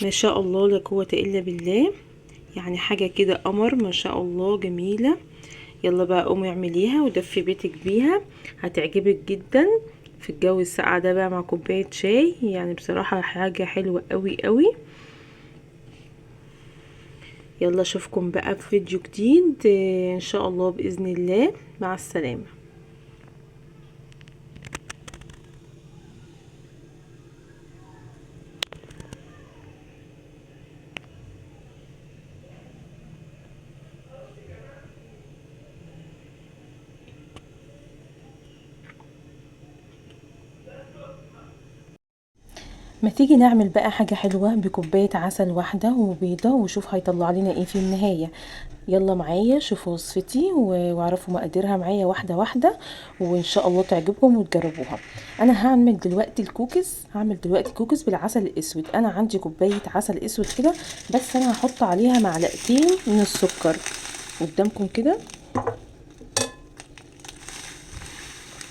ما شاء الله لا قوة الا بالله. يعني حاجة كده قمر ما شاء الله جميلة. يلا بقى قومي اعمليها ودفي بيتك بيها، هتعجبك جدا في الجو الساقع ده بقى مع كوباية شاي. يعني بصراحة حاجة حلوة قوي قوي. يلا اشوفكم بقى في فيديو جديد ان شاء الله بإذن الله. مع السلامة. ما تيجي نعمل بقى حاجة حلوة بكوباية عسل واحدة وبيضة وشوف هيطلع لنا ايه في النهاية. يلا معايا شوفوا وصفتي واعرفوا مقاديرها معايا واحدة واحدة، وان شاء الله تعجبكم وتجربوها. انا هعمل دلوقتي كوكيز بالعسل الاسود. انا عندي كوباية عسل اسود كده، بس انا هحط عليها معلقتين من السكر قدامكم كده.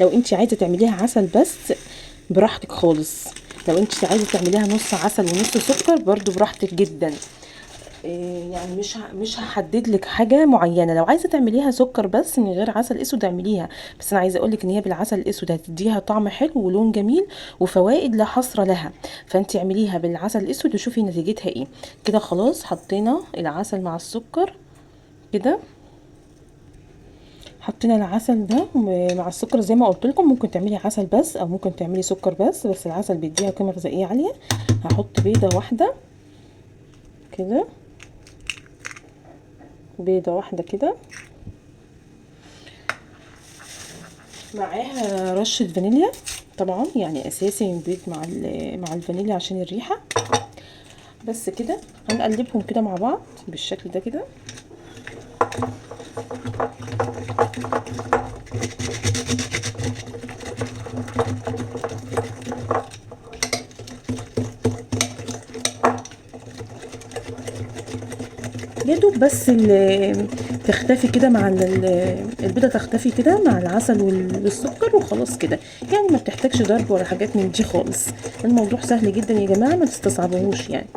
لو انت عايزة تعمليها عسل بس براحتك خالص، لو انت عايزه تعمليها نص عسل ونص سكر برضو براحتك جدا. يعني مش هحدد لك حاجه معينه. لو عايزه تعمليها سكر بس من غير عسل اسود اعمليها، بس انا عايزه اقول لك ان هي بالعسل الاسود هتديها طعم حلو ولون جميل وفوائد لا حصر لها. فانت اعمليها بالعسل الاسود وشوفي نتيجتها ايه. كده خلاص حطينا العسل مع السكر كده. حطينا العسل ده مع السكر زي ما قلت لكم. ممكن تعملي عسل بس او ممكن تعملي سكر بس العسل بيديها قيمه غذائيه عاليه. هحط بيضه واحده كده، بيضه واحده كده معاها رشه فانيليا. طبعا يعني اساسي البيض مع الفانيليا عشان الريحه. بس كده هنقلبهم كده مع بعض بالشكل ده كده. يا دوب بس تختفي كده مع البيضه، تختفي كده مع العسل والسكر وخلاص كده. يعني ما بتحتاجش ضرب ولا حاجات من دي خالص. الموضوع سهل جدا يا جماعه، ما تستصعبوهوش يعني.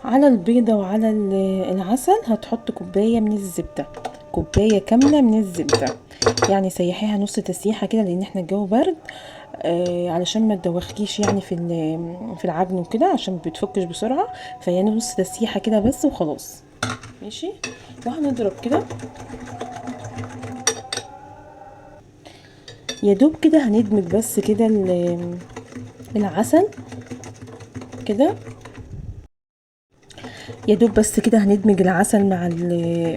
على البيضه وعلى العسل هتحط كوبايه من الزبده، كوبايه كامله من الزبده. يعني سيحيها نص تسيحه كده لان احنا الجو برد. علشان ما تدوخكيش يعني في العجن وكده، عشان ما بتفكش بسرعه. فهي نص تسيحه كده بس وخلاص. ماشي. وهنضرب كده يا دوب كده. هندمج بس كده العسل كده. يا دوب بس كده هندمج العسل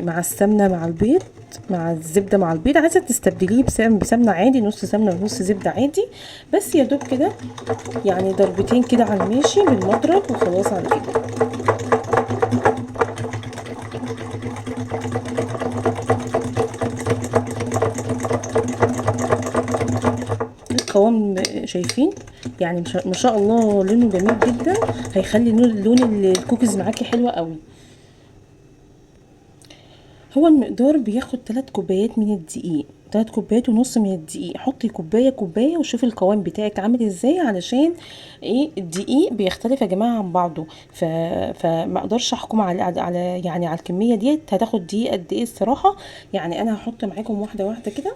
مع السمنه مع البيض مع الزبده مع البيض. عايزه تستبدليه بسمنه عادي، نص سمنه ونص زبده عادي. بس يا دوب كده يعني ضربتين كده على الماشي بالمضرب وخلاص على كده. القوام شايفين يعني ما شاء الله لونه جميل جدا. هيخلي لون الكوكيز معاكي حلوه قوي. هو المقدار بياخد 3 كوبايات من الدقيق، 3 كوبايات ونص من الدقيق. حطي كوبايه كوبايه وشوفي القوام بتاعك عامل ازاي، علشان ايه الدقيق بيختلف يا جماعه عن بعضه. فما اقدرش احكم يعني على الكميه ديت هتاخد دقيق قد ايه الصراحه. يعني انا هحط معاكم واحده واحده كده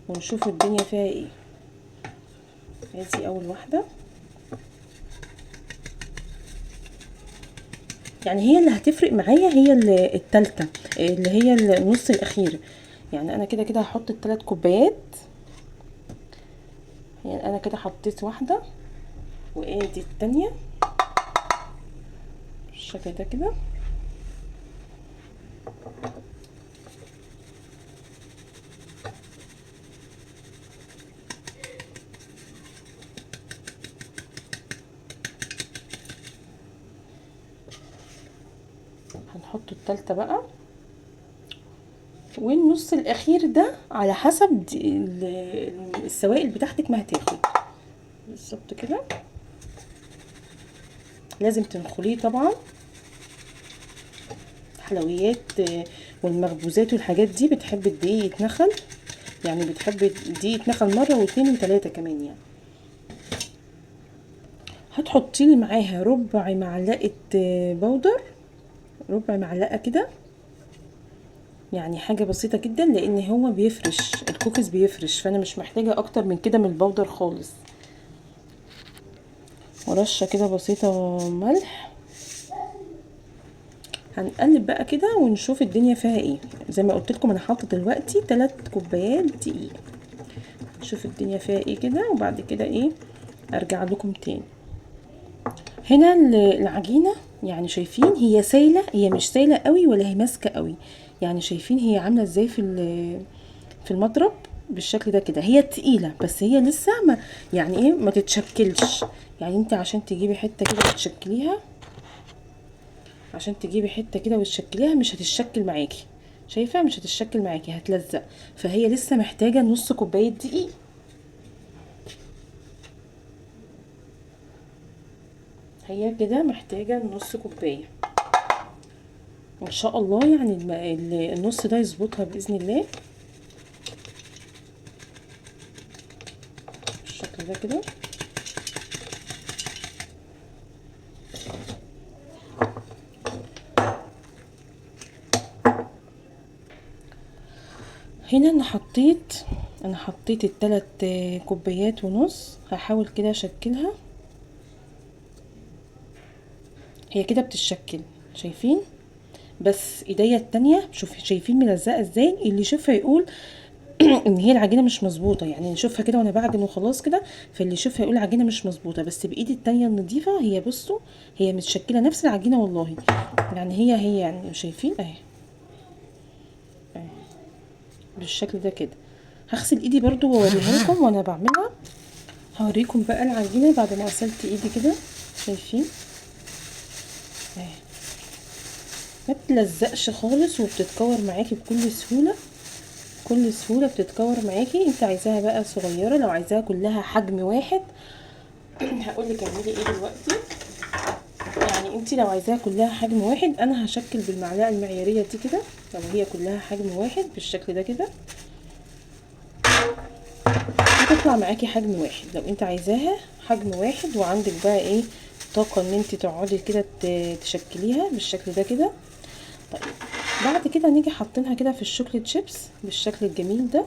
ونشوف الدنيا فيها ايه. ادي اول واحده. يعني هي اللي هتفرق معايا هي التالتة اللي هي النص الاخير. يعني انا كده كده هحط ال3 كوبايات. يعني انا كده حطيت واحدة وادي التانية بالشكل ده كده. هنحط التالتة بقى، والنص الاخير ده على حسب السوائل بتاعتك ما هتاخد بالظبط كده. لازم تنخليه طبعا. حلويات والمخبوزات والحاجات دي بتحب الدقيق يتنخل. يعني بتحب الدقيق يتنخل مرة واتنين وتلاتة كمان يعني. هتحطي لي معاها ربع معلقه بودر، ربع معلقه كده، يعني حاجه بسيطه جدا، لان هو بيفرش الكوكيز بيفرش، فانا مش محتاجه اكتر من كده من البودر خالص. ورشه كده بسيطه ملح. هنقلب بقى كده ونشوف الدنيا فيها ايه. زي ما قلت لكم انا حاطه دلوقتي 3 كوبايات دقيق. نشوف الدنيا فيها ايه كده، وبعد كده ايه ارجع لكم تاني. هنا العجينه يعني شايفين هي سايله، هي مش سايله قوي ولا هي ماسكه قوي، يعني شايفين هي عامله ازاي في المضرب بالشكل ده كده. هي تقيله بس هي لسه ما يعني ايه ما تتشكلش. يعني انت عشان تجيبي حته كده وتشكليها، عشان تجيبي حته كده وتشكليها مش هتتشكل معاكي، شايفه مش هتتشكل معاكي، هتلزق. فهي لسه محتاجه نص كوبايه دقيق. هي كده محتاجه نص كوبايه ان شاء الله. يعني النص ده يظبطها باذن الله بالشكل ده كده. هنا انا حطيت التلات كوبايات ونص. هحاول كده اشكلها، هي كده بتتشكل شايفين. بس ايديا التانية شايفين ملزقه ازاي. اللي يشوفها يقول ان هي العجينه مش مظبوطه، يعني نشوفها كده وانا بعجن وخلاص كده، فاللي يشوفها يقول العجينه مش مظبوطه. بس بايدي التانية النظيفه هي بصوا هي متشكله نفس العجينه والله. يعني هي يعني شايفين اهي بالشكل ده كده. هغسل ايدي برضو واوريها لكم وانا بعملها. هوريكم بقى العجينه بعد ما غسلت ايدي كده. شايفين اهي ما بتلزقش خالص وبتتكور معاكي بكل سهوله. بكل سهوله بتتكور معاكي. انت عايزاها بقى صغيره، لو عايزاها كلها حجم واحد هقولك اعملي ايه دلوقتي. يعني انت لو عايزاها كلها حجم واحد انا هشكل بالمعلقه المعياريه دي كده. لو هي كلها حجم واحد بالشكل ده كده هتطلع معاكي حجم واحد. لو انت عايزاها حجم واحد وعندك بقى ايه طاقه ان انت تقعدي كده تشكليها بالشكل ده كده. طيب بعد كده نيجي حاطينها كده في الشوكليت شيبس بالشكل الجميل ده.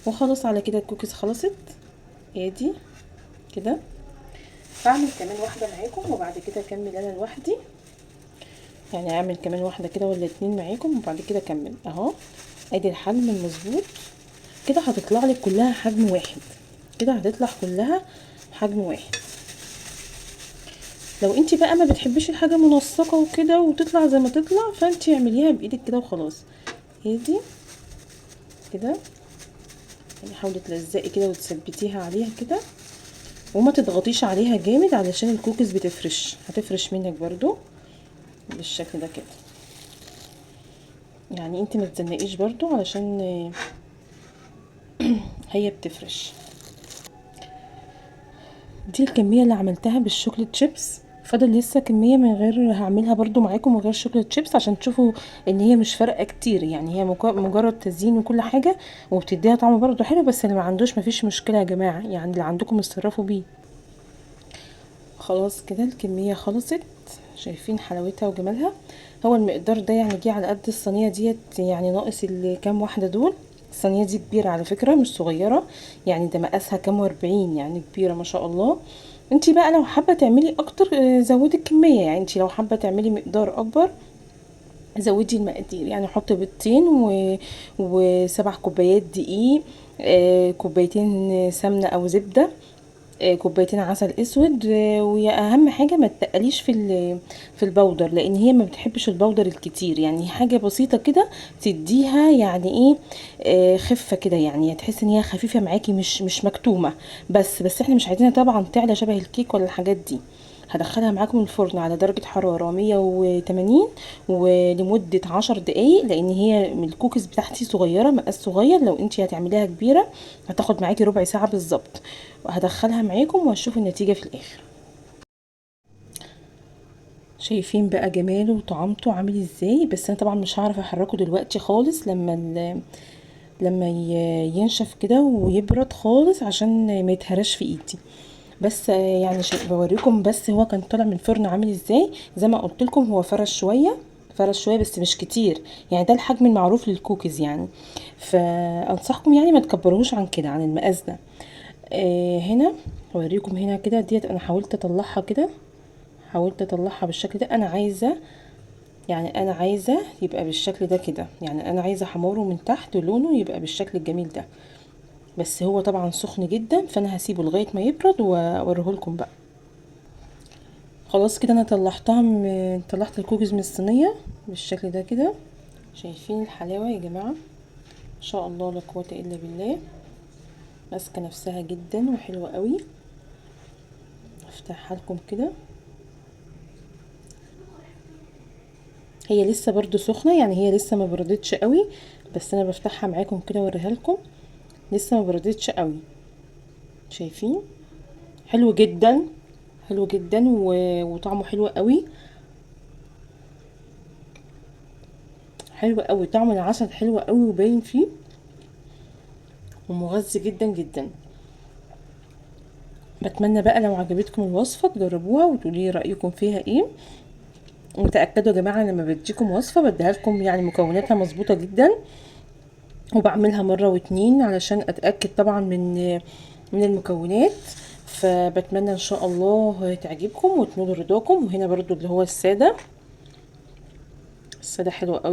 وخلاص على كده الكوكيز خلصت. ادي كده هعمل كمان واحده معاكم وبعد كده اكمل انا لوحدي. يعني اعمل كمان واحده كده ولا اتنين معاكم وبعد كده اكمل اهو. ادي الحجم المظبوط كده هتطلع لك كلها حجم واحد. كده هتطلع كلها حجم واحد. لو انت بقى ما بتحبيش الحاجه منسقه وكده وتطلع زي ما تطلع فانت اعمليها بايدك كده وخلاص. ادي كده يعني حاولي تلزقي كده وتثبتيها عليها كده وما تضغطيش عليها جامد علشان الكوكيز بتفرش، هتفرش منك برضو بالشكل ده كده. يعني انت ما تزنقيش برضو علشان هي بتفرش. دي الكميه اللي عملتها بالشوكليت شيبس. فاضل لسه كميه من غير، هعملها برضو معاكم من غير شوكليت شيبس عشان تشوفوا ان هي مش فارقه كتير. يعني هي مجرد تزيين وكل حاجه وبتديها طعم برضو حلو. بس اللي ما عندوش مفيش مشكله يا جماعه، يعني اللي عندكم اتصرفوا بيه. خلاص كده الكميه خلصت. شايفين حلاوتها وجمالها. هو المقدار ده يعني جه على قد الصينيه ديت، يعني ناقص الكام واحده دول. الصينيه دي كبيره على فكره مش صغيره، يعني ده مقاسها كام و40 يعني كبيره ما شاء الله. انتي بقى لو حابه تعملي اكتر زودي الكميه. يعني انتي لو حابه تعملي مقدار اكبر زودي المقادير. يعني حطي بيضتين وسبع كوبايات دقيق، كوبايتين سمنه او زبده، كوبايتين عسل اسود. واهم حاجه ما تقليش في البودر لان هي ما بتحبش البودر الكتير. يعني حاجه بسيطه كده تديها يعني ايه خفه كده، يعني تحس ان هي خفيفه معاكي مش مكتومه. بس احنا مش عايزينها طبعا تعلى شبه الكيك ولا الحاجات دي. هدخلها معاكم الفرن على درجة حرارة 180 ولمدة 10 دقايق. لان هي الكوكيز بتاعتي صغيرة مقاس صغير، لو انتي هتعمليها كبيرة هتاخد معاكي ربع ساعة بالظبط. وهدخلها معاكم وهشوف النتيجة في الاخر. شايفين بقى جماله وطعمته عامل ازاي. بس انا طبعا مش هعرف احركه دلوقتي خالص لما ينشف كده ويبرد خالص عشان ما يتهرش في ايدي. بس يعني بوريكم بس هو كان طالع من الفرن عامل ازاي. زي ما قلت لكم هو فرش شويه، فرش شويه بس مش كتير، يعني ده الحجم المعروف للكوكيز يعني. فانصحكم يعني ما تكبروهوش عن كده، عن المقاس ده. هنا هوريكم هنا كده، ديت انا حاولت اطلعها كده، حاولت اطلعها بالشكل ده. انا عايزه يعني انا عايزه يبقى بالشكل ده كده، يعني انا عايزه حماره من تحت ولونه يبقى بالشكل الجميل ده. بس هو طبعا سخن جدا، فانا هسيبه لغايه ما يبرد واوريه لكم بقى. خلاص كده انا طلعتها طلعت الكوكيز من الصينيه بالشكل ده كده. شايفين الحلاوه يا جماعه؟ ما شاء الله لا قوه الا بالله. ماسكه نفسها جدا وحلوه قوي. افتحها لكم كده. هي لسه برضو سخنه، يعني هي لسه ما بردتش قوي، بس انا بفتحها معاكم كده اوريها لكم. لسه ما بردتش قوي. شايفين؟ حلو جدا، حلو جدا وطعمه حلو قوي. حلو قوي، طعم العسل حلو قوي وباين فيه، ومغذي جدا جدا. بتمنى بقى لو عجبتكم الوصفه تجربوها وتقولي رايكم فيها ايه. وتاكدوا يا جماعه لما بديكم وصفه بديها لكم يعني مكوناتها مظبوطه جدا، وبعملها مره واتنين علشان اتاكد طبعا من المكونات. فبتمنى ان شاء الله تعجبكم وتنولوا رضاكم. وهنا برضو اللي هو الساده، الساده حلو قوي.